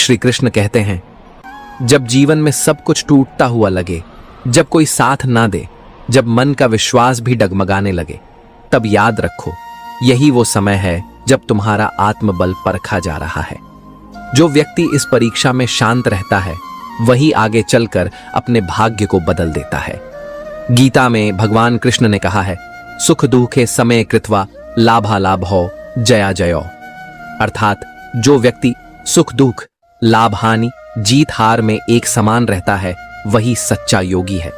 श्री कृष्ण कहते हैं, जब जीवन में सब कुछ टूटता हुआ लगे, जब कोई साथ ना दे, जब मन का विश्वास भी डगमगाने लगे, तब याद रखो यही वो समय है जब तुम्हारा आत्मबल परखा जा रहा है। जो व्यक्ति इस परीक्षा में शांत रहता है वही आगे चलकर अपने भाग्य को बदल देता है। गीता में भगवान कृष्ण ने कहा है, सुख दुखे समय कृत्वा लाभालाभो जया जयो। अर्थात जो व्यक्ति सुख दुख, लाभ हानि, जीत हार में एक समान रहता है वही सच्चा योगी है।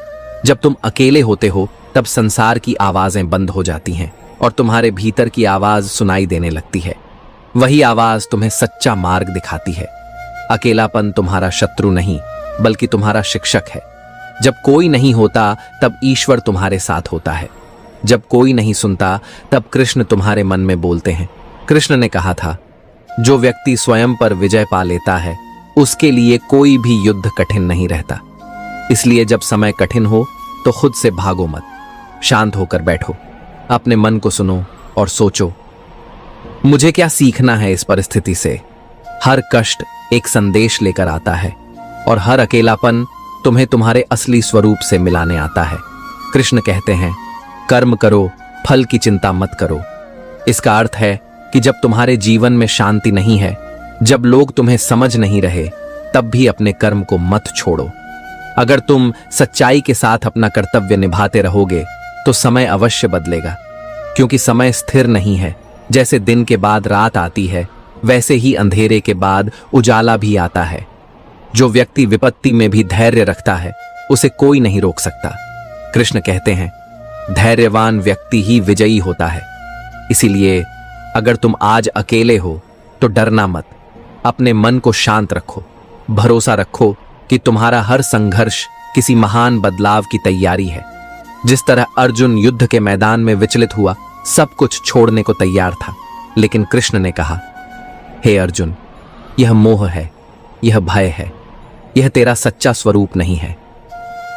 जब तुम अकेले होते हो तब संसार की आवाजें बंद हो जाती हैं और तुम्हारे भीतर की आवाज सुनाई देने लगती है। वही आवाज तुम्हें सच्चा मार्ग दिखाती है। अकेलापन तुम्हारा शत्रु नहीं बल्कि तुम्हारा शिक्षक है। जब कोई नहीं होता तब ईश्वर तुम्हारे साथ होता है। जब कोई नहीं सुनता तब कृष्ण तुम्हारे मन में बोलते हैं। कृष्ण ने कहा था, जो व्यक्ति स्वयं पर विजय पा लेता है उसके लिए कोई भी युद्ध कठिन नहीं रहता। इसलिए जब समय कठिन हो तो खुद से भागो मत, शांत होकर बैठो, अपने मन को सुनो और सोचो, मुझे क्या सीखना है इस परिस्थिति से। हर कष्ट एक संदेश लेकर आता है और हर अकेलापन तुम्हें तुम्हारे असली स्वरूप से मिलाने आता है। कृष्ण कहते हैं, कर्म करो, फल की चिंता मत करो। इसका अर्थ है कि जब तुम्हारे जीवन में शांति नहीं है, जब लोग तुम्हें समझ नहीं रहे, तब भी अपने कर्म को मत छोड़ो। अगर तुम सच्चाई के साथ अपना कर्तव्य निभाते रहोगे तो समय अवश्य बदलेगा, क्योंकि समय स्थिर नहीं है। जैसे दिन के बाद रात आती है वैसे ही अंधेरे के बाद उजाला भी आता है। जो व्यक्ति विपत्ति में भी धैर्य रखता है उसे कोई नहीं रोक सकता। कृष्ण कहते हैं, धैर्यवान व्यक्ति ही विजयी होता है। इसीलिए अगर तुम आज अकेले हो तो डरना मत, अपने मन को शांत रखो, भरोसा रखो कि तुम्हारा हर संघर्ष किसी महान बदलाव की तैयारी है। जिस तरह अर्जुन युद्ध के मैदान में विचलित हुआ, सब कुछ छोड़ने को तैयार था, लेकिन कृष्ण ने कहा, हे अर्जुन, यह मोह है, यह भय है, यह तेरा सच्चा स्वरूप नहीं है।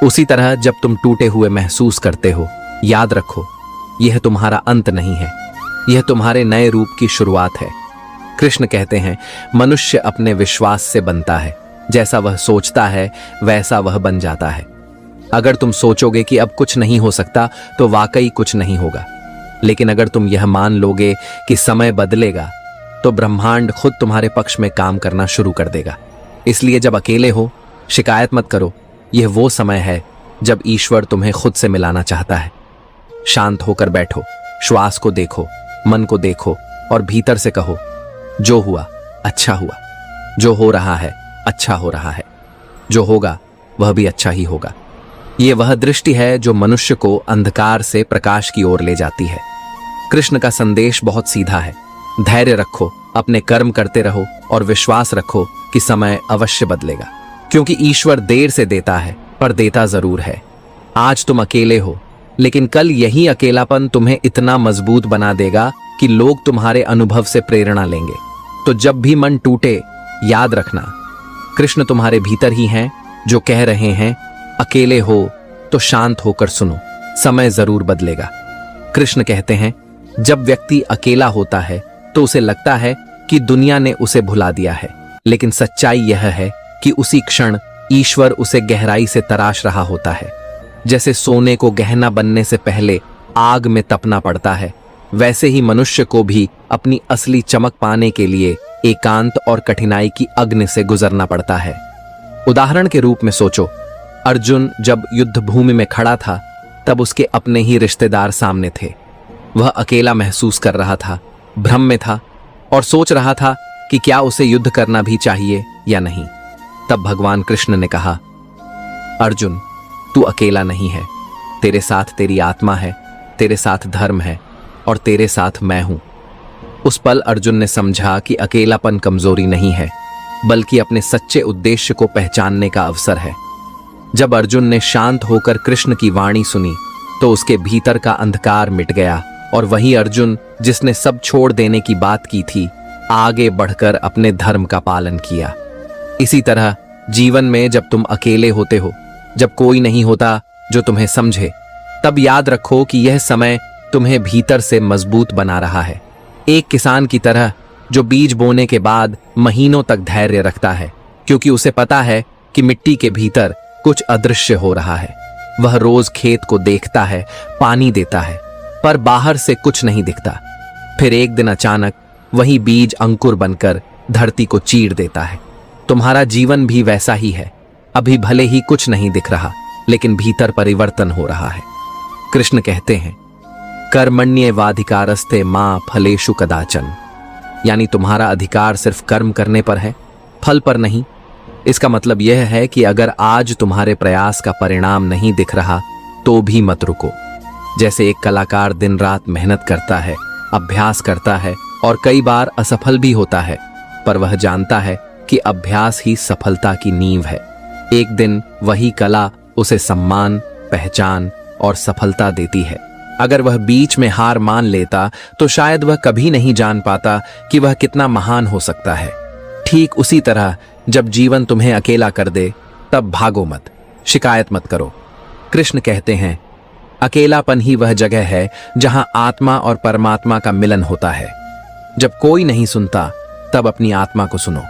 उसी तरह जब तुम टूटे हुए महसूस करते हो, याद रखो यह तुम्हारा अंत नहीं है, यह तुम्हारे नए रूप की शुरुआत है। कृष्ण कहते हैं, मनुष्य अपने विश्वास से बनता है, जैसा वह सोचता है वैसा वह बन जाता है। अगर तुम सोचोगे कि अब कुछ नहीं हो सकता तो वाकई कुछ नहीं होगा, लेकिन अगर तुम यह मान लोगे कि समय बदलेगा तो ब्रह्मांड खुद तुम्हारे पक्ष में काम करना शुरू कर देगा। इसलिए जब अकेले हो, शिकायत मत करो, यह वो समय है जब ईश्वर तुम्हें खुद से मिलाना चाहता है। शांत होकर बैठो, श्वास को देखो, मन को देखो और भीतर से कहो, जो हुआ अच्छा हुआ, जो हो रहा है अच्छा हो रहा है, जो होगा वह भी अच्छा ही होगा। ये वह दृष्टि है जो मनुष्य को अंधकार से प्रकाश की ओर ले जाती है। कृष्ण का संदेश बहुत सीधा है, धैर्य रखो, अपने कर्म करते रहो और विश्वास रखो कि समय अवश्य बदलेगा, क्योंकि ईश्वर देर से देता है पर देता जरूर है। आज तुम अकेले हो, लेकिन कल यही अकेलापन तुम्हें इतना मजबूत बना देगा कि लोग तुम्हारे अनुभव से प्रेरणा लेंगे। तो जब भी मन टूटे, याद रखना, कृष्ण तुम्हारे भीतर ही हैं जो कह रहे हैं, अकेले हो तो शांत होकर सुनो, समय जरूर बदलेगा। कृष्ण कहते हैं, जब व्यक्ति अकेला होता है तो उसे लगता है कि दुनिया ने उसे भुला दिया है, लेकिन सच्चाई यह है कि उसी क्षण ईश्वर उसे गहराई से तराश रहा होता है। जैसे सोने को गहना बनने से पहले आग में तपना पड़ता है, वैसे ही मनुष्य को भी अपनी असली चमक पाने के लिए एकांत और कठिनाई की अग्नि से गुजरना पड़ता है। उदाहरण के रूप में सोचो, अर्जुन जब युद्ध भूमि में खड़ा था तब उसके अपने ही रिश्तेदार सामने थे। वह अकेला महसूस कर रहा था, भ्रम में था और सोच रहा था कि क्या उसे युद्ध करना भी चाहिए या नहीं। तब भगवान कृष्ण ने कहा, अर्जुन, तू अकेला नहीं है, तेरे साथ तेरी आत्मा है, तेरे साथ धर्म है और तेरे साथ मैं हूं। उस पल अर्जुन ने समझा कि अकेलापन कमजोरी नहीं है, बल्कि अपने सच्चे उद्देश्य को पहचानने का अवसर है। जब अर्जुन ने शांत होकर कृष्ण की वाणी सुनी तो उसके भीतर का अंधकार मिट गया और वही अर्जुन जिसने सब छोड़ देने की बात की थी, आगे बढ़कर अपने धर्म का पालन किया। इसी तरह जीवन में जब तुम अकेले होते हो, जब कोई नहीं होता जो तुम्हें समझे, तब याद रखो कि यह समय तुम्हें भीतर से मजबूत बना रहा है। एक किसान की तरह जो बीज बोने के बाद महीनों तक धैर्य रखता है, क्योंकि उसे पता है कि मिट्टी के भीतर कुछ अदृश्य हो रहा है। वह रोज खेत को देखता है, पानी देता है, पर बाहर से कुछ नहीं दिखता। फिर एक दिन अचानक वही बीज अंकुर बनकर धरती को चीर देता है। तुम्हारा जीवन भी वैसा ही है। अभी भले ही कुछ नहीं दिख रहा, लेकिन भीतर परिवर्तन हो रहा है। कृष्ण कहते हैं, कर्मण्येवाधिकारस्ते मां फलेषु कदाचन, यानी तुम्हारा अधिकार सिर्फ कर्म करने पर है, फल पर नहीं। इसका मतलब यह है कि अगर आज तुम्हारे प्रयास का परिणाम नहीं दिख रहा तो भी मत रुको। जैसे एक कलाकार दिन रात मेहनत करता है, अभ्यास करता है और कई बार असफल भी होता है, पर वह जानता है कि अभ्यास ही सफलता की नींव है। एक दिन वही कला उसे सम्मान, पहचान और सफलता देती है। अगर वह बीच में हार मान लेता तो शायद वह कभी नहीं जान पाता कि वह कितना महान हो सकता है। ठीक उसी तरह जब जीवन तुम्हें अकेला कर दे तब भागो मत, शिकायत मत करो। कृष्ण कहते हैं, अकेलापन ही वह जगह है जहां आत्मा और परमात्मा का मिलन होता है। जब कोई नहीं सुनता तब अपनी आत्मा को सुनो।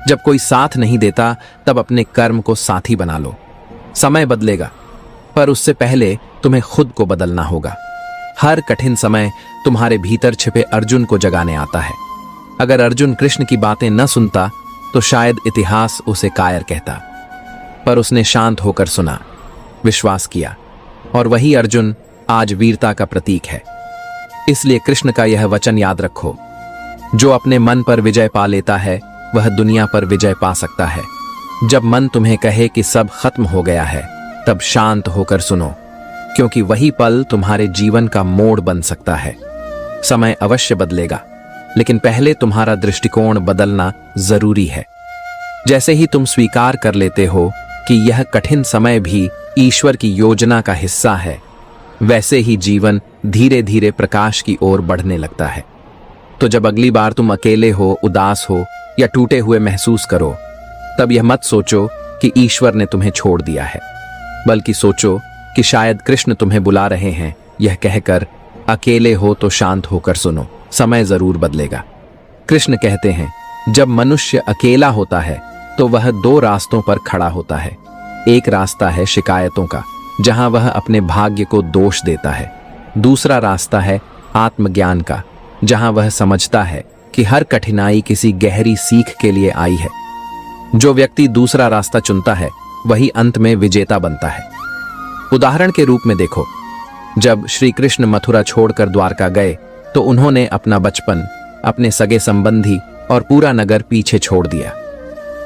जब कोई साथ नहीं देता तब अपने कर्म को साथी बना लो। समय बदलेगा, पर उससे पहले तुम्हें खुद को बदलना होगा। हर कठिन समय तुम्हारे भीतर छिपे अर्जुन को जगाने आता है। अगर अर्जुन कृष्ण की बातें न सुनता तो शायद इतिहास उसे कायर कहता, पर उसने शांत होकर सुना, विश्वास किया, और वही अर्जुन आज वीरता का प्रतीक है। इसलिए कृष्ण का यह वचन याद रखो, जो अपने मन पर विजय पा लेता है वह दुनिया पर विजय पा सकता है। जब मन तुम्हें कहे कि सब खत्म हो गया है, तब शांत होकर सुनो, क्योंकि वही पल तुम्हारे जीवन का मोड़ बन सकता है। समय अवश्य बदलेगा, लेकिन पहले तुम्हारा दृष्टिकोण बदलना जरूरी है। जैसे ही तुम स्वीकार कर लेते हो कि यह कठिन समय भी ईश्वर की योजना का हिस्सा है, वैसे ही जीवन धीरे धीरे प्रकाश की ओर बढ़ने लगता है। तो जब अगली बार तुम अकेले हो, उदास हो या टूटे हुए महसूस करो, तब यह मत सोचो कि ईश्वर ने तुम्हें छोड़ दिया है, बल्कि सोचो कि शायद कृष्ण तुम्हें बुला रहे हैं, यह कहकर, अकेले हो तो शांत होकर सुनो, समय जरूर बदलेगा। कृष्ण कहते हैं, जब मनुष्य अकेला होता है तो वह दो रास्तों पर खड़ा होता है। एक रास्ता है शिकायतों का, जहां वह अपने भाग्य को दोष देता है। दूसरा रास्ता है आत्मज्ञान का, जहां वह समझता है कि हर कठिनाई किसी गहरी सीख के लिए आई है। जो व्यक्ति दूसरा रास्ता चुनता है वही अंत में विजेता बनता है। उदाहरण के रूप में देखो, जब श्री कृष्ण मथुरा छोड़कर द्वारका गए तो उन्होंने अपना बचपन, अपने सगे संबंधी और पूरा नगर पीछे छोड़ दिया।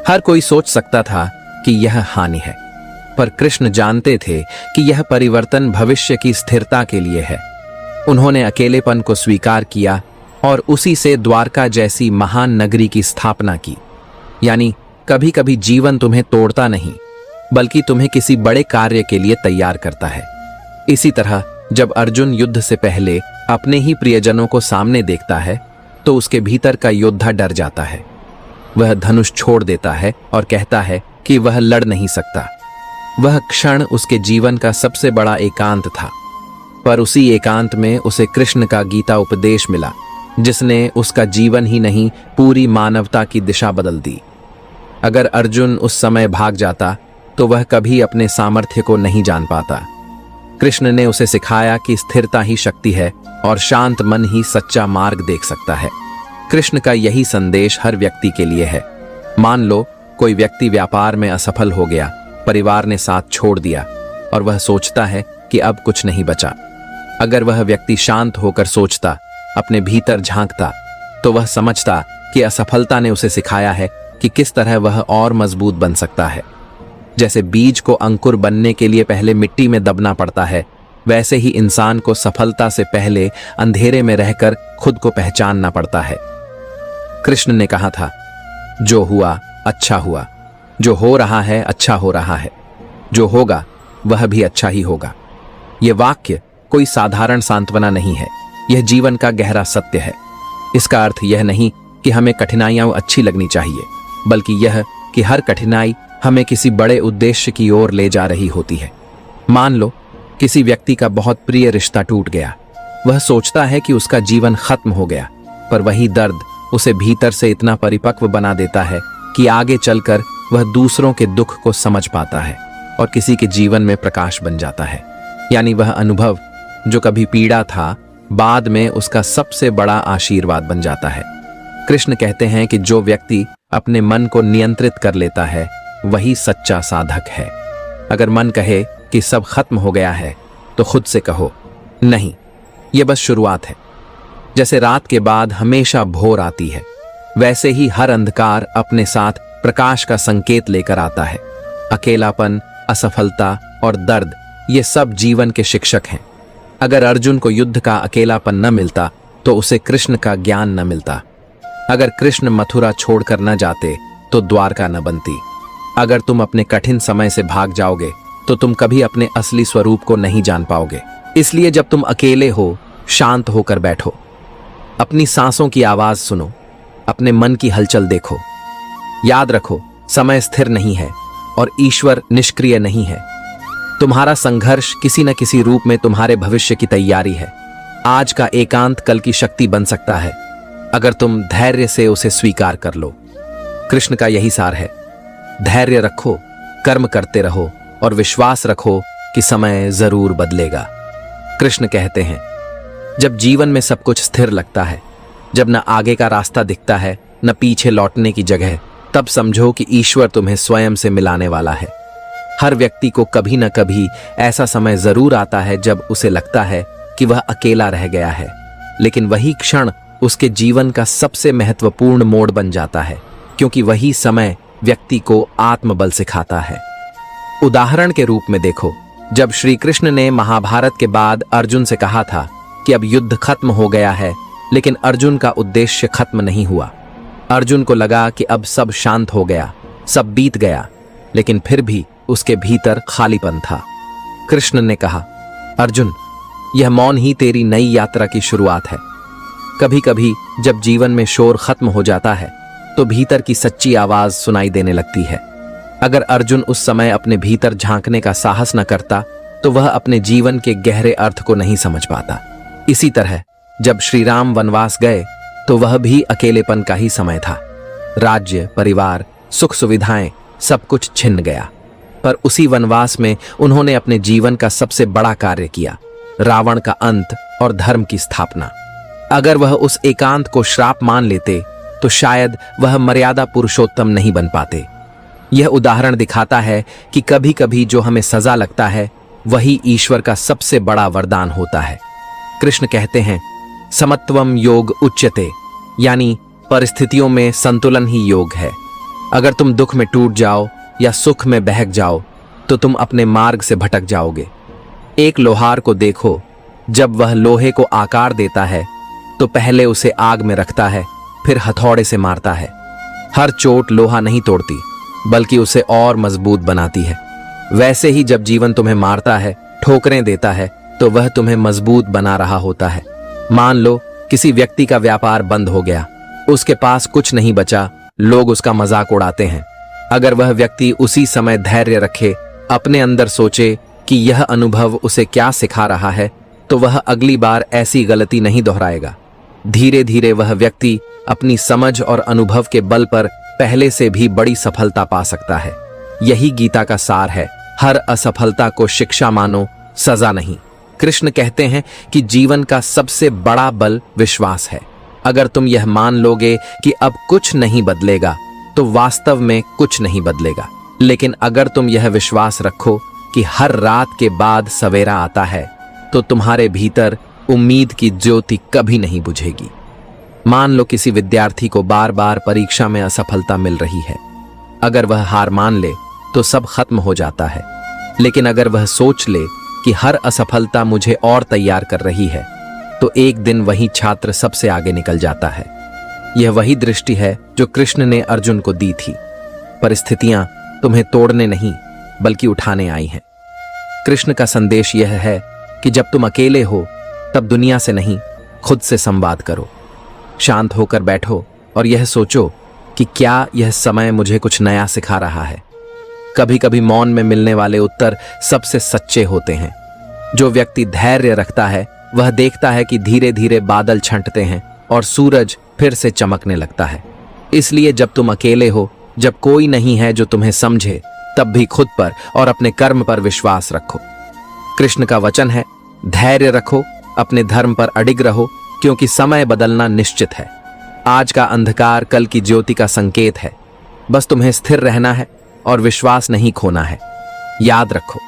हर कोई सोच सकता था कि यह हानि है, पर कृष्ण जानते थे कि यह परिवर्तन भविष्य की स्थिरता के लिए है। उन्होंने अकेलेपन को स्वीकार किया और उसी से द्वारका जैसी महान नगरी की स्थापना की। यानी कभी कभी जीवन तुम्हें तोड़ता नहीं, बल्कि तुम्हें किसी बड़े कार्य के लिए तैयार करता है। इसी तरह जब अर्जुन युद्ध से पहले अपने ही प्रियजनों को सामने देखता है तो उसके भीतर का योद्धा डर जाता है। वह धनुष छोड़ देता है और कहता है कि वह लड़ नहीं सकता। वह क्षण उसके जीवन का सबसे बड़ा एकांत था, पर उसी एकांत में उसे कृष्ण का गीता उपदेश मिला, जिसने उसका जीवन ही नहीं पूरी मानवता की दिशा बदल दी। अगर अर्जुन उस समय भाग जाता तो वह कभी अपने सामर्थ्य को नहीं जान पाता। कृष्ण ने उसे सिखाया कि स्थिरता ही शक्ति है और शांत मन ही सच्चा मार्ग देख सकता है। कृष्ण का यही संदेश हर व्यक्ति के लिए है। मान लो कोई व्यक्ति व्यापार में असफल हो गया, परिवार ने साथ छोड़ दिया और वह सोचता है कि अब कुछ नहीं बचा। अगर वह व्यक्ति शांत होकर सोचता, अपने भीतर झांकता, तो वह समझता कि असफलता ने उसे सिखाया है कि किस तरह वह और मजबूत बन सकता है। जैसे बीज को अंकुर बनने के लिए पहले मिट्टी में दबना पड़ता है, वैसे ही इंसान को सफलता से पहले अंधेरे में रहकर खुद को पहचानना पड़ता है। कृष्ण ने कहा था, जो हुआ अच्छा हुआ, जो हो रहा है अच्छा हो रहा है, जो होगा वह भी अच्छा ही होगा। यह वाक्य कोई साधारण सांत्वना नहीं है, यह जीवन का गहरा सत्य है। इसका अर्थ यह नहीं कि हमें कठिनाइयां अच्छी लगनी चाहिए, बल्कि यह कि हर कठिनाई हमें किसी बड़े उद्देश्य की ओर ले जा रही होती है। मान लो किसी व्यक्ति का बहुत प्रिय रिश्ता टूट गया। वह सोचता है कि उसका जीवन खत्म हो गया, पर वही दर्द उसे भीतर से इतना परिपक्व बना देता है कि आगे चलकर वह दूसरों के दुख को समझ पाता है और किसी के जीवन में प्रकाश बन जाता है। यानी वह अनुभव जो कभी पीड़ा था, बाद में उसका सबसे बड़ा आशीर्वाद बन जाता है। कृष्ण कहते हैं कि जो व्यक्ति अपने मन को नियंत्रित कर लेता है वही सच्चा साधक है। अगर मन कहे कि सब खत्म हो गया है तो खुद से कहो, नहीं, यह बस शुरुआत है। जैसे रात के बाद हमेशा भोर आती है, वैसे ही हर अंधकार अपने साथ प्रकाश का संकेत लेकर आता है। अकेलापन, असफलता और दर्द, ये सब जीवन के शिक्षक हैं। अगर अर्जुन को युद्ध का अकेलापन न मिलता तो उसे कृष्ण का ज्ञान न मिलता। अगर कृष्ण मथुरा छोड़कर न जाते तो द्वारका न बनती। अगर तुम अपने कठिन समय से भाग जाओगे तो तुम कभी अपने असली स्वरूप को नहीं जान पाओगे। इसलिए जब तुम अकेले हो, शांत होकर बैठो, अपनी सांसों की आवाज सुनो, अपने मन की हलचल देखो। याद रखो, समय स्थिर नहीं है और ईश्वर निष्क्रिय नहीं है। तुम्हारा संघर्ष किसी न किसी रूप में तुम्हारे भविष्य की तैयारी है। आज का एकांत कल की शक्ति बन सकता है अगर तुम धैर्य से उसे स्वीकार कर लो। कृष्ण का यही सार है, धैर्य रखो, कर्म करते रहो और विश्वास रखो कि समय जरूर बदलेगा। कृष्ण कहते हैं, जब जीवन में सब कुछ स्थिर लगता है, जब न आगे का रास्ता दिखता है न पीछे लौटने की जगह, तब समझो कि ईश्वर तुम्हें स्वयं से मिलाने वाला है। हर व्यक्ति को कभी न कभी ऐसा समय जरूर आता है जब उसे लगता है कि वह अकेला रह गया है, लेकिन वही क्षण उसके जीवन का सबसे महत्वपूर्ण मोड़ बन जाता है, क्योंकि वही समय व्यक्ति को आत्मबल सिखाता है। उदाहरण के रूप में देखो, जब श्री कृष्ण ने महाभारत के बाद अर्जुन से कहा था कि अब युद्ध खत्म हो गया है, लेकिन अर्जुन का उद्देश्य खत्म नहीं हुआ। अर्जुन को लगा कि अब सब शांत हो गया, सब बीत गया, लेकिन फिर भी उसके भीतर खालीपन था। कृष्ण ने कहा, अर्जुन, यह मौन ही तेरी नई यात्रा की शुरुआत है। कभी कभी जब जीवन में शोर खत्म हो जाता है तो भीतर की सच्ची आवाज सुनाई देने लगती है। अगर अर्जुन उस समय अपने भीतर झांकने का साहस न करता तो वह अपने जीवन के गहरे अर्थ को नहीं समझ पाता। इसी तरह जब श्री राम वनवास गए तो वह भी अकेलेपन का ही समय था। राज्य, परिवार, सुख सुविधाएं, सब कुछ छिन गया। पर उसी वनवास में उन्होंने अपने जीवन का सबसे बड़ा कार्य किया, रावण का अंत और धर्म की स्थापना। अगर वह उस एकांत को श्राप मान लेते तो शायद वह मर्यादा पुरुषोत्तम नहीं बन पाते। यह उदाहरण दिखाता है कि कभी कभी जो हमें सजा लगता है वही ईश्वर का सबसे बड़ा वरदान होता है। कृष्ण कहते हैं, समत्वम योग उच्यते, यानी परिस्थितियों में संतुलन ही योग है। अगर तुम दुख में टूट जाओ या सुख में बहक जाओ तो तुम अपने मार्ग से भटक जाओगे। एक लोहार को देखो, जब वह लोहे को आकार देता है तो पहले उसे आग में रखता है, फिर हथौड़े से मारता है। हर चोट लोहा नहीं तोड़ती बल्कि उसे और मजबूत बनाती है। वैसे ही जब जीवन तुम्हें मारता है, ठोकरें देता है, तो वह तुम्हें मजबूत बना रहा होता है। मान लो किसी व्यक्ति का व्यापार बंद हो गया, उसके पास कुछ नहीं बचा, लोग उसका मजाक उड़ाते हैं। अगर वह व्यक्ति उसी समय धैर्य रखे, अपने अंदर सोचे कि यह अनुभव उसे क्या सिखा रहा है, तो वह अगली बार ऐसी गलती नहीं दोहराएगा। धीरे धीरे वह व्यक्ति अपनी समझ और अनुभव के बल पर पहले से भी बड़ी सफलता पा सकता है। यही गीता का सार है, हर असफलता को शिक्षा मानो, सजा नहीं। कृष्ण कहते हैं कि जीवन का सबसे बड़ा बल विश्वास है। अगर तुम यह मान लोगे कि अब कुछ नहीं बदलेगा तो वास्तव में कुछ नहीं बदलेगा। लेकिन अगर तुम यह विश्वास रखो कि हर रात के बाद सवेरा आता है तो तुम्हारे भीतर उम्मीद की ज्योति कभी नहीं बुझेगी। मान लो किसी विद्यार्थी को बार बार परीक्षा में असफलता मिल रही है। अगर वह हार मान ले तो सब खत्म हो जाता है, लेकिन अगर वह सोच ले कि हर असफलता मुझे और तैयार कर रही है तो एक दिन वही छात्र सबसे आगे निकल जाता है। यह वही दृष्टि है जो कृष्ण ने अर्जुन को दी थी। परिस्थितियां तुम्हें तोड़ने नहीं बल्कि उठाने आई हैं। कृष्ण का संदेश यह है कि जब तुम अकेले हो तब दुनिया से नहीं, खुद से संवाद करो। शांत होकर बैठो और यह सोचो कि क्या यह समय मुझे कुछ नया सिखा रहा है। कभी कभी मौन में मिलने वाले उत्तर सबसे सच्चे होते हैं। जो व्यक्ति धैर्य रखता है वह देखता है कि धीरे धीरे बादल छंटते हैं और सूरज फिर से चमकने लगता है। इसलिए जब तुम अकेले हो, जब कोई नहीं है जो तुम्हें समझे, तब भी खुद पर और अपने कर्म पर विश्वास रखो। कृष्ण का वचन है, धैर्य रखो, अपने धर्म पर अडिग रहो, क्योंकि समय बदलना निश्चित है। आज का अंधकार कल की ज्योति का संकेत है। बस तुम्हें स्थिर रहना है और विश्वास नहीं खोना है। याद रखो,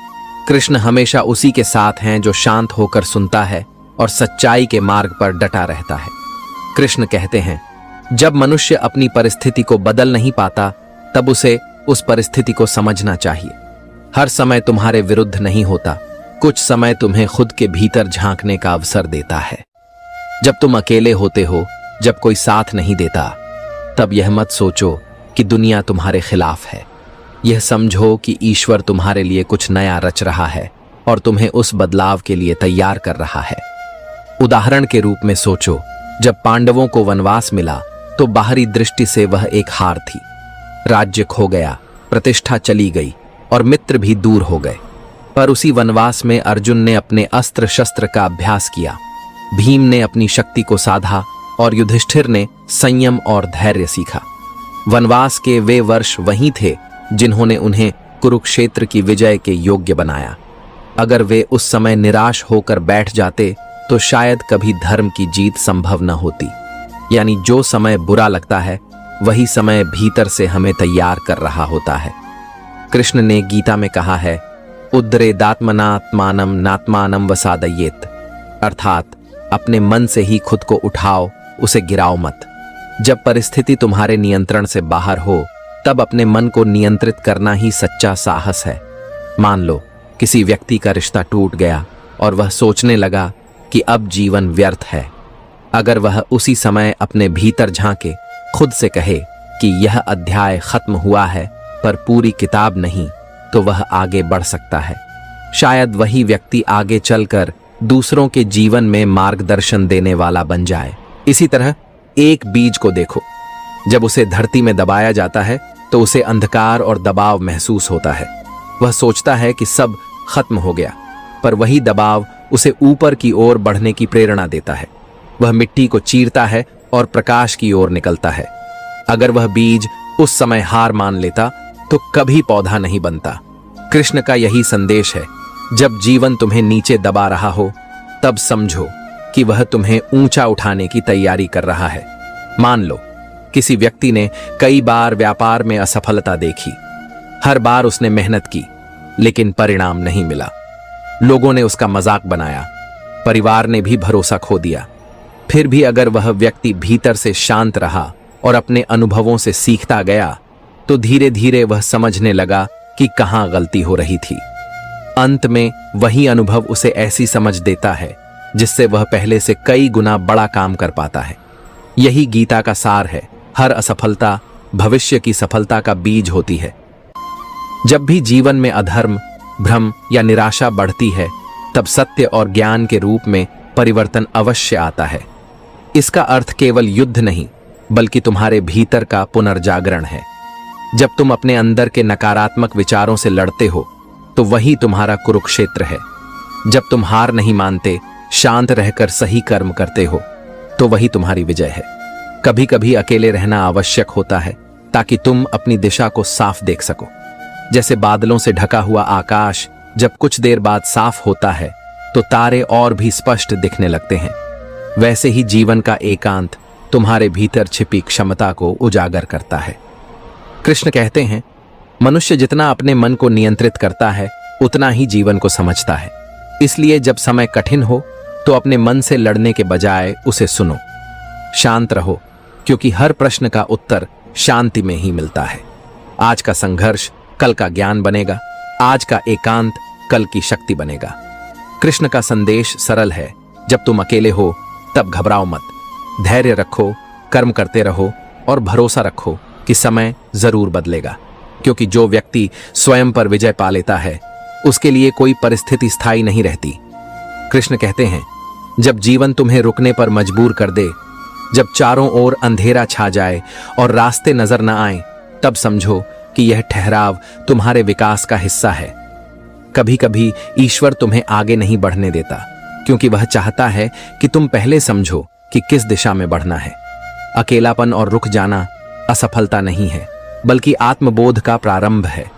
कृष्ण हमेशा उसी के साथ हैं जो शांत होकर सुनता है और सच्चाई के मार्ग पर डटा रहता है। कृष्ण कहते हैं, जब मनुष्य अपनी परिस्थिति को बदल नहीं पाता, तब उसे उस परिस्थिति को समझना चाहिए। हर समय तुम्हारे विरुद्ध नहीं होता, कुछ समय तुम्हें खुद के भीतर झांकने का अवसर देता है। जब तुम अकेले होते हो, जब कोई साथ नहीं देता, तब यह मत सोचो कि दुनिया तुम्हारे खिलाफ है। यह समझो कि ईश्वर तुम्हारे लिए कुछ नया रच रहा है और तुम्हें उस बदलाव के लिए तैयार कर रहा है। उदाहरण के रूप में सोचो, जब पांडवों को वनवास मिला तो बाहरी दृष्टि से वह एक हार थी। राज्य खो गया, प्रतिष्ठा चली गई और मित्र भी दूर हो गए। पर उसी वनवास में अर्जुन ने अपने अस्त्र शस्त्र का अभ्यास किया, भीम ने अपनी शक्ति को साधा और युधिष्ठिर ने संयम और धैर्य सीखा। वनवास के वे वर्ष वही थे जिन्होंने उन्हें कुरुक्षेत्र की विजय के योग्य बनाया। अगर वे उस समय निराश होकर बैठ जाते तो शायद कभी धर्म की जीत संभव न होती। यानी जो समय बुरा लगता है, वही समय भीतर से हमें तैयार कर रहा होता है। कृष्ण ने गीता में कहा है, उद्रेदात्मनात्मानम नात्मानम वसादयेत, अर्थात अपने मन से ही खुद को उठाओ, उसे गिराओ मत। जब परिस्थिति तुम्हारे नियंत्रण से बाहर हो, तब अपने मन को नियंत्रित करना ही सच्चा साहस है। मान लो किसी व्यक्ति का रिश्ता टूट गया और वह सोचने लगा कि अब जीवन व्यर्थ है। अगर वह उसी समय अपने भीतर झांके, खुद से कहे कि यह अध्याय खत्म हुआ है पर पूरी किताब नहीं, तो वह आगे बढ़ सकता है। शायद वही व्यक्ति आगे चलकर दूसरों के जीवन में मार्गदर्शन देने वाला बन जाए। इसी तरह एक बीज को देखो, जब उसे धरती में दबाया जाता है तो उसे अंधकार और दबाव महसूस होता है। वह सोचता है कि सब खत्म हो गया, पर वही दबाव उसे ऊपर की ओर बढ़ने की प्रेरणा देता है। वह मिट्टी को चीरता है और प्रकाश की ओर निकलता है। अगर वह बीज उस समय हार मान लेता तो कभी पौधा नहीं बनता। कृष्ण का यही संदेश है, जब जीवन तुम्हें नीचे दबा रहा हो, तब समझो कि वह तुम्हें ऊंचा उठाने की तैयारी कर रहा है। मान लो किसी व्यक्ति ने कई बार व्यापार में असफलता देखी। हर बार उसने मेहनत की, लेकिन परिणाम नहीं मिला। लोगों ने उसका मजाक बनाया, परिवार ने भी भरोसा खो दिया। फिर भी अगर वह व्यक्ति भीतर से शांत रहा और अपने अनुभवों से सीखता गया, तो धीरे धीरे वह समझने लगा कि कहां गलती हो रही थी। अंत में वही अनुभव उसे ऐसी समझ देता है जिससे वह पहले से कई गुना बड़ा काम कर पाता है। यही गीता का सार है। हर असफलता भविष्य की सफलता का बीज होती है। जब भी जीवन में अधर्म, भ्रम या निराशा बढ़ती है, तब सत्य और ज्ञान के रूप में परिवर्तन अवश्य आता है। इसका अर्थ केवल युद्ध नहीं, बल्कि तुम्हारे भीतर का पुनर्जागरण है। जब तुम अपने अंदर के नकारात्मक विचारों से लड़ते हो, तो वही तुम्हारा कुरुक्षेत्र है। जब तुम हार नहीं मानते, शांत रहकर सही कर्म करते हो, तो वही तुम्हारी विजय है। कभी कभी अकेले रहना आवश्यक होता है, ताकि तुम अपनी दिशा को साफ देख सको। जैसे बादलों से ढका हुआ आकाश जब कुछ देर बाद साफ होता है, तो तारे और भी स्पष्ट दिखने लगते हैं। वैसे ही जीवन का एकांत तुम्हारे भीतर छिपी क्षमता को उजागर करता है। कृष्ण कहते हैं, मनुष्य जितना अपने मन को नियंत्रित करता है, उतना ही जीवन को समझता है। इसलिए जब समय कठिन हो, तो अपने मन से लड़ने के बजाय उसे सुनो। शांत रहो, क्योंकि हर प्रश्न का उत्तर शांति में ही मिलता है। आज का संघर्ष कल का ज्ञान बनेगा, आज का एकांत कल की शक्ति बनेगा। कृष्ण का संदेश सरल है, जब तुम अकेले हो तब घबराओ मत, धैर्य रखो, कर्म करते रहो और भरोसा रखो कि समय जरूर बदलेगा। क्योंकि जो व्यक्ति स्वयं पर विजय पा लेता है, उसके लिए कोई परिस्थिति स्थायी नहीं रहती। कृष्ण कहते हैं, जब जीवन तुम्हें रुकने पर मजबूर कर दे, जब चारों ओर अंधेरा छा जाए और रास्ते नजर न आए, तब समझो कि यह ठहराव तुम्हारे विकास का हिस्सा है। कभी कभी ईश्वर तुम्हें आगे नहीं बढ़ने देता, क्योंकि वह चाहता है कि तुम पहले समझो कि किस दिशा में बढ़ना है। अकेलापन और रुक जाना असफलता नहीं है, बल्कि आत्मबोध का प्रारंभ है।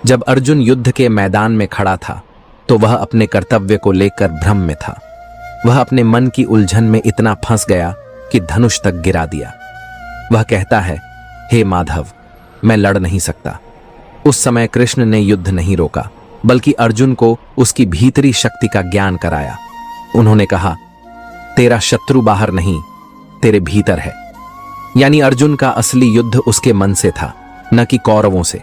जब अर्जुन युद्ध के मैदान में खड़ा था तो वह अपने कर्तव्य को लेकर भ्रम में था। वह अपने मन की उलझन में इतना फंस गया कि धनुष तक गिरा दिया। वह कहता है, हे माधव, मैं लड़ नहीं सकता। उस समय कृष्ण ने युद्ध नहीं रोका, बल्कि अर्जुन को उसकी भीतरी शक्ति का ज्ञान कराया। उन्होंने कहा, तेरा शत्रु बाहर नहीं, तेरे भीतर है। यानी अर्जुन का असली युद्ध उसके मन से था, न कि कौरवों से।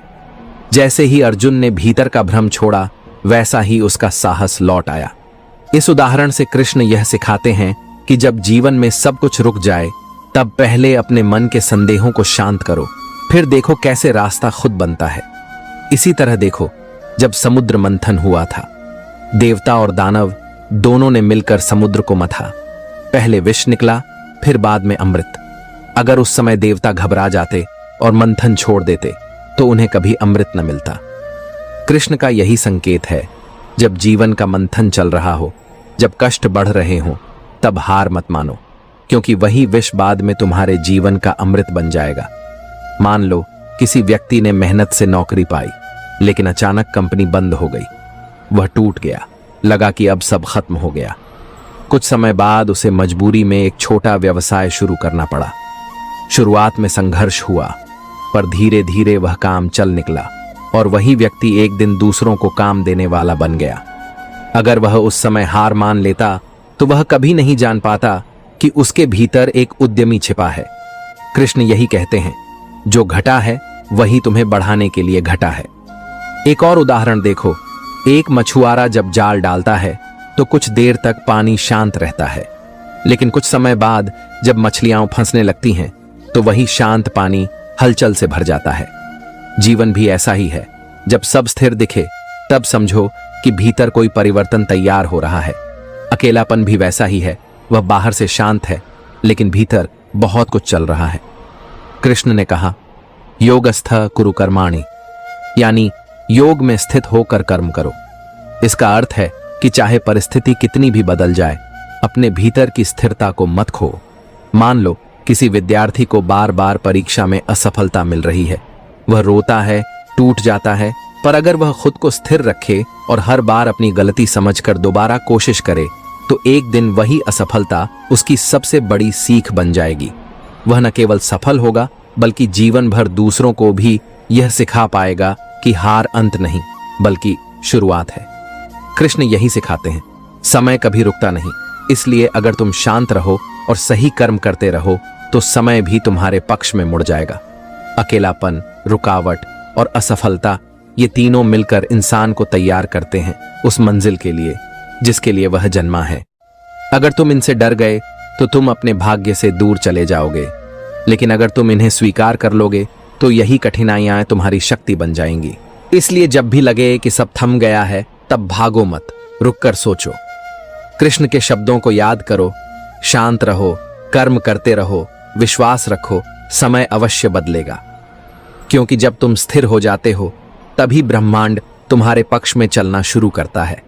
जैसे ही अर्जुन ने भीतर का भ्रम छोड़ा, वैसा ही उसका साहस लौट आया। इस उदाहरण से कृष्ण यह सिखाते हैं कि जब जीवन में सब कुछ रुक जाए, तब पहले अपने मन के संदेहों को शांत करो, फिर देखो कैसे रास्ता खुद बनता है। इसी तरह देखो, जब समुद्र मंथन हुआ था, देवता और दानव दोनों ने मिलकर समुद्र को मथा। पहले विष निकला, फिर बाद में अमृत। अगर उस समय देवता घबरा जाते और मंथन छोड़ देते तो उन्हें कभी अमृत न मिलता। कृष्ण का यही संकेत है, जब जीवन का मंथन चल रहा हो, जब कष्ट बढ़ रहे हों, तब हार मत मानो, क्योंकि वही विष बाद में तुम्हारे जीवन का अमृत बन जाएगा। मान लो किसी व्यक्ति ने मेहनत से नौकरी पाई, लेकिन अचानक कंपनी बंद हो गई। वह टूट गया, लगा कि अब सब खत्म हो गया। कुछ समय बाद उसे मजबूरी में एक छोटा व्यवसाय शुरू करना पड़ा। शुरुआत में संघर्ष हुआ, पर धीरे धीरे वह काम चल निकला और वही व्यक्ति एक दिन दूसरों को काम देने वाला बन गया। अगर वह उस समय हार मान लेता तो वह कभी नहीं जान पाता कि उसके भीतर एक उद्यमी छिपा है। कृष्ण यही कहते हैं, जो घटा है वही तुम्हें बढ़ाने के लिए घटा है। एक और उदाहरण देखो, एक मछुआरा जब जाल डालता है तो कुछ देर तक पानी शांत रहता है, लेकिन कुछ समय बाद जब मछलियां फंसने लगती हैं तो वही शांत पानी हलचल से भर जाता है। जीवन भी ऐसा ही है, जब सब स्थिर दिखे तब समझो कि भीतर कोई परिवर्तन तैयार हो रहा है। अकेलापन भी वैसा ही है, वह बाहर से शांत है लेकिन भीतर बहुत कुछ चल रहा है। कृष्ण ने कहा, योगस्थ कुरु कर्माणि, यानी योग में स्थित होकर कर्म करो। इसका अर्थ है कि चाहे परिस्थिति कितनी भी बदल जाए, अपने भीतर की स्थिरता को मत खो। मान लो किसी विद्यार्थी को बार बार परीक्षा में असफलता मिल रही है। वह रोता है, टूट जाता है, पर अगर वह खुद को स्थिर रखे और हर बार अपनी गलती समझकर दोबारा कोशिश करे तो एक दिन वही असफलता उसकी सबसे बड़ी सीख बन जाएगी। वह न केवल सफल होगा बल्कि जीवन भर दूसरों को भी यह सिखा पाएगा कि हार अंत नहीं बल्कि शुरुआत है। कृष्ण यही सिखाते हैं, समय कभी रुकता नहीं, इसलिए अगर तुम शांत रहो और सही कर्म करते रहो तो समय भी तुम्हारे पक्ष में मुड़ जाएगा। अकेलापन, रुकावट और असफलता, ये तीनों मिलकर इंसान को तैयार करते हैं उस मंजिल के लिए जिसके लिए वह जन्मा है। अगर तुम इनसे डर गए तो तुम अपने भाग्य से दूर चले जाओगे, लेकिन अगर तुम इन्हें स्वीकार कर लोगे तो यही कठिनाइयां तुम्हारी शक्ति बन जाएंगी। इसलिए जब भी लगे कि सब थम गया है, तब भागो मत, रुककर सोचो। कृष्ण के शब्दों को याद करो, शांत रहो, कर्म करते रहो, विश्वास रखो, समय अवश्य बदलेगा। क्योंकि जब तुम स्थिर हो जाते हो तभी ब्रह्मांड तुम्हारे पक्ष में चलना शुरू करता है।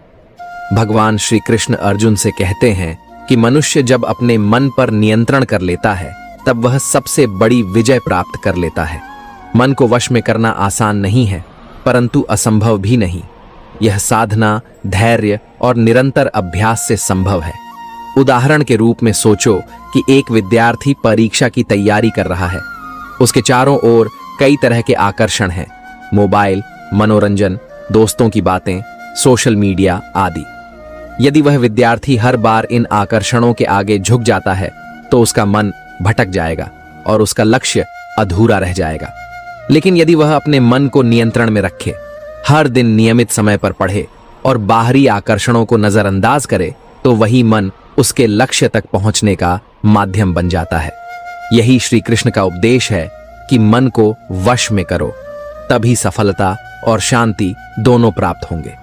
भगवान श्री कृष्ण अर्जुन से कहते हैं कि मनुष्य जब अपने मन पर नियंत्रण कर लेता है तब वह सबसे बड़ी विजय प्राप्त कर लेता है। मन को वश में करना आसान नहीं है, परंतु असंभव भी नहीं। यह साधना, धैर्य और निरंतर अभ्यास से संभव है। उदाहरण के रूप में सोचो कि एक विद्यार्थी परीक्षा की तैयारी कर रहा है। उसके चारों ओर कई तरह के आकर्षण हैं, मोबाइल, मनोरंजन, दोस्तों की बातें, सोशल मीडिया आदि। यदि वह विद्यार्थी हर बार इन आकर्षणों के आगे झुक जाता है तो उसका मन भटक जाएगा और उसका लक्ष्य अधूरा रह जाएगा। लेकिन यदि वह अपने मन को नियंत्रण में रखे, हर दिन नियमित समय पर पढ़े और बाहरी आकर्षणों को नजरअंदाज करे, तो वही मन उसके लक्ष्य तक पहुंचने का माध्यम बन जाता है। यही श्री कृष्ण का उपदेश है कि मन को वश में करो, तभी सफलता और शांति दोनों प्राप्त होंगे।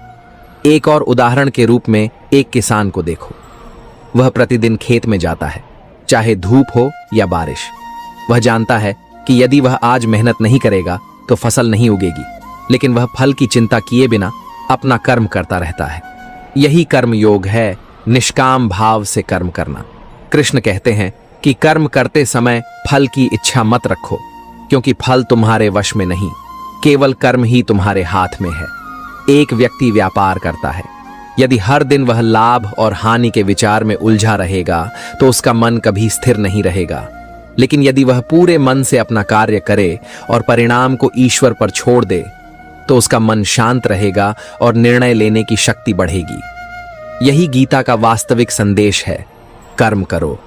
एक और उदाहरण के रूप में एक किसान को देखो। वह प्रतिदिन खेत में जाता है, चाहे धूप हो या बारिश। वह जानता है कि यदि वह आज मेहनत नहीं करेगा तो फसल नहीं उगेगी, लेकिन वह फल की चिंता किए बिना अपना कर्म करता रहता है। यही कर्म योग है, निष्काम भाव से कर्म करना। कृष्ण कहते हैं कि कर्म करते समय फल की इच्छा मत रखो। क्योंकि फल तुम्हारे वश में नहीं, केवल कर्म ही तुम्हारे हाथ में है। एक व्यक्ति व्यापार करता है, यदि हर दिन वह लाभ और हानि के विचार में उलझा रहेगा तो उसका मन कभी स्थिर नहीं रहेगा। लेकिन यदि वह पूरे मन से अपना कार्य करे और परिणाम को ईश्वर पर छोड़ दे तो उसका मन शांत रहेगा और निर्णय लेने की शक्ति बढ़ेगी। यही गीता का वास्तविक संदेश है। कर्म करो,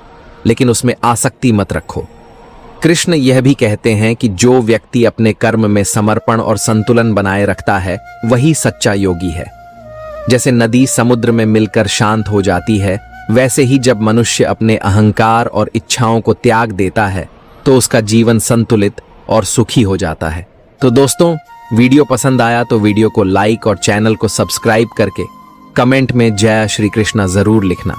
लेकिन उसमें आसक्ति मत रखो। कृष्ण यह भी कहते हैं कि जो व्यक्ति अपने कर्म में समर्पण और संतुलन बनाए रखता है वही सच्चा योगी है। जैसे नदी समुद्र में मिलकर शांत हो जाती है, वैसे ही जब मनुष्य अपने अहंकार और इच्छाओं को त्याग देता है तो उसका जीवन संतुलित और सुखी हो जाता है। तो दोस्तों, वीडियो पसंद आया तो वीडियो को लाइक और चैनल को सब्सक्राइब करके कमेंट में जय श्री कृष्णा जरूर लिखना।